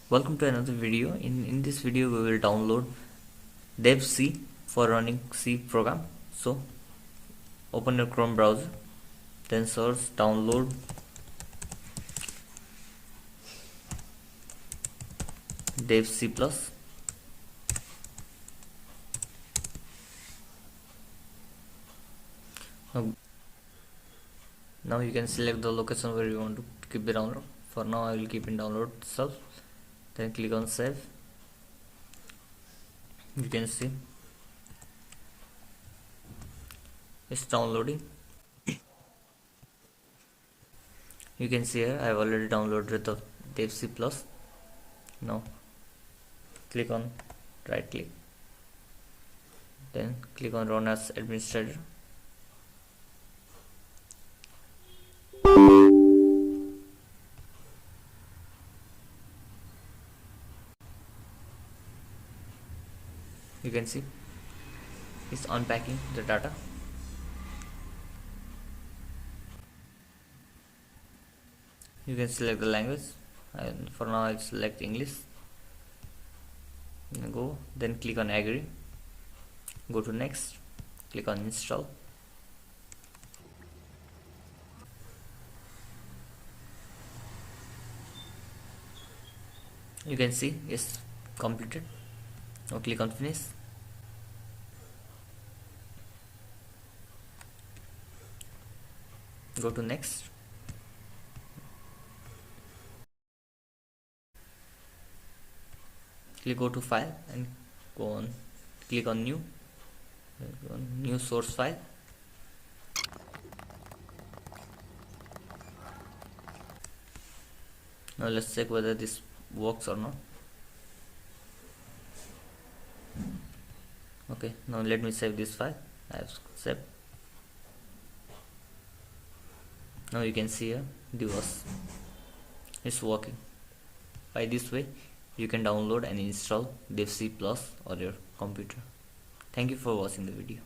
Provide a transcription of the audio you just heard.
Welcome to another video. In this video we will download devc for running C program. So open your Chrome browser, then search download devc plus. Now you can select the location where you want to keep the download. For now I will keep in download itself. Then click on save. You can see it's downloading. You can see here I have already downloaded the devc plus. Now click on right click, then click on run as administrator. You can see it's unpacking the data. You can select the language, and for now I'll select English. Go, then click on agree, go to next, click on install. You can see it's completed. Now click on finish. Go to next. Go to file and click on new source file. Now let's check whether this works or not. Okay, now let me save this file. I have saved. Now you can see here devc is working. By this way you can download and install devc plus on your computer. Thank you for watching the video.